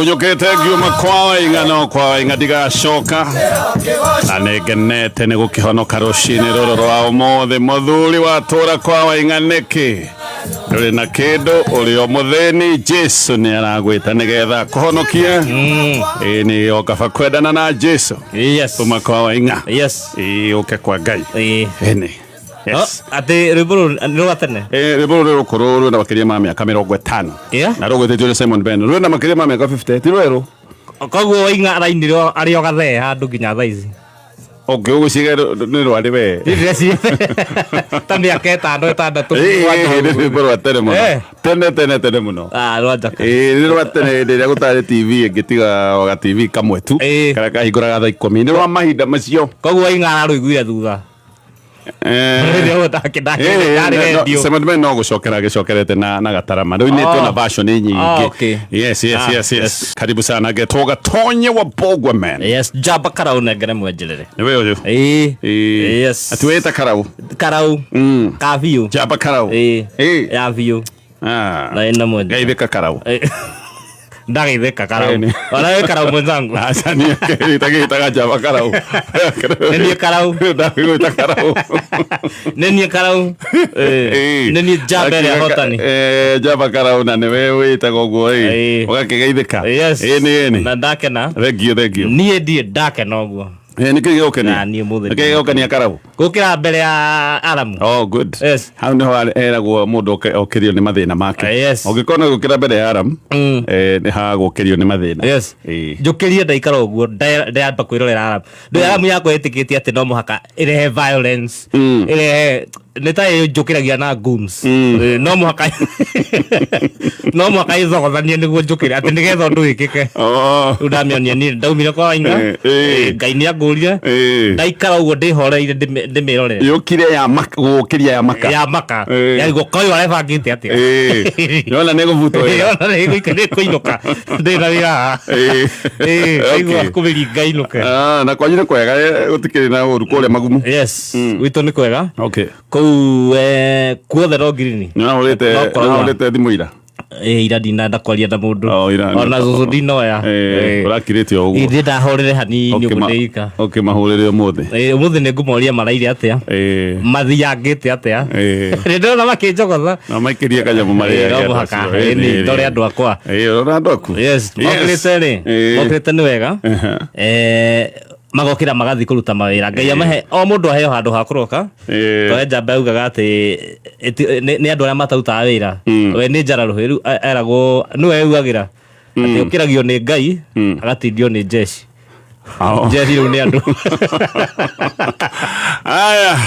unyukite ngiuma kwa ingano kwa ingadiga shoka na negenete ni gukihonoka rucini ruru rwa umuthe muthuri wa tura kwa inganiki uri na kindu uri o mutheni Jesu ni aragwita nigetha kuhonokia ni okaba kwendana na Jesu. Yes. Tuma kwa inga. Yes. Uke kwa Ngai. Ene. Yes. Ate riburu rwatene. Riburu rukuru na bakiria ma miaka 50. Na rugwetete Simon Ben. Rwenda makiria ma miaka 50. Ti rweru. Koguo inga arainiro ari ogathe handu nginya thaici. Okay, uguciga ni rwari we. Ndisi. Tambi aketa ndo etandatu. Ni rwa tene muno. Tene muno. Rwajaka. Ni rwa tene ndiria gutari TV ngitiga oga TV kamwe tu. Kara kahinguraga thaa 10. Ni rwa mahinda macio. Koguo inga araruiguire thutha. Simon Ben no gucokerete na gatarama riu nitwo na version nyingi. Yes. Karibu sana getoga tonye wa Bogwa man. Yes, Jaba Karau negere mwenjerere. Ni wewe uyu. Yes. Atueta Karau. Kaviu. Jaba Karau. Ya viu. Na ina mwenje. Gaitheka Karau. Ndageitheka Karau. Ona we Karau mwenzangu. Acha ni itaga Jaba Karau. Neni Karau. Ndageitheka Karau. Neni Karau. Neni Jaba ya hotani. Jaba Karau na ni wewe itago guo ugakigeitheka. Ni. Na ndake na. Thank you. Nie die ndake no guo. Niki gukeni. Na ni muthe. Niki gukeni ya Karau. Gukira mbere ya Aramu. Oh good. Yes. How no eragwo mundu okirio ni mathina make. Yes. Ugikona gukira mbere ya Aramu. Ni ha gukirio ni mathina. Yes. Njukirie ndaikara uguo ndayamba kwirorera Aramu. Ndu Aramu yako etikitie ati no muhaka irehe violence. Irehe netaye njukiragia na goons. No muhaka ithogothanie niguo njukire ati nigetha undu wikike. Udamionia ni ndaumire kwa inga. Ngai ni angurire. Ndaikara uguo ndihoreire ndimirorera. Yukire ya maka gukiria ya maka. Ya maka. Ya gukoi arebangite ati. Yona nego vuto. Yona nego ikene kuinuka. Ndina wira. Aigua kubiri Ngai nuke. Na kwanyire kwega gutikiri na uru kuria magumu. Yes. Wito ni kwega. Okay. Kuothe no ngirini. No urete thimu ira. Ira ndinanda kwaria na mundu. Ona zuzu ndinoya. Urakirite uguo. Indi ndahorere hanini uguo ndika. Okay, mahurire umuthe. Umuthe ni ngumoria maraire atia. Mathiangite atia. Ndona makinjogotha. Na maikirie kanyamu maria. No muhaka. Ni ndore andu akwa. Rora andu aku. Yes. Mokirite ni wega. Magokira magathi kuruta mawira Ngai amahe o mundu aheo handu ha kuroka to Jaba augaga ati ni andu aria mataruta wira we ni njara ruhiru eragwo niwe ugagira ati ukiragio ni Ngai agatindio ni jeshi jeshi ru ni andu aya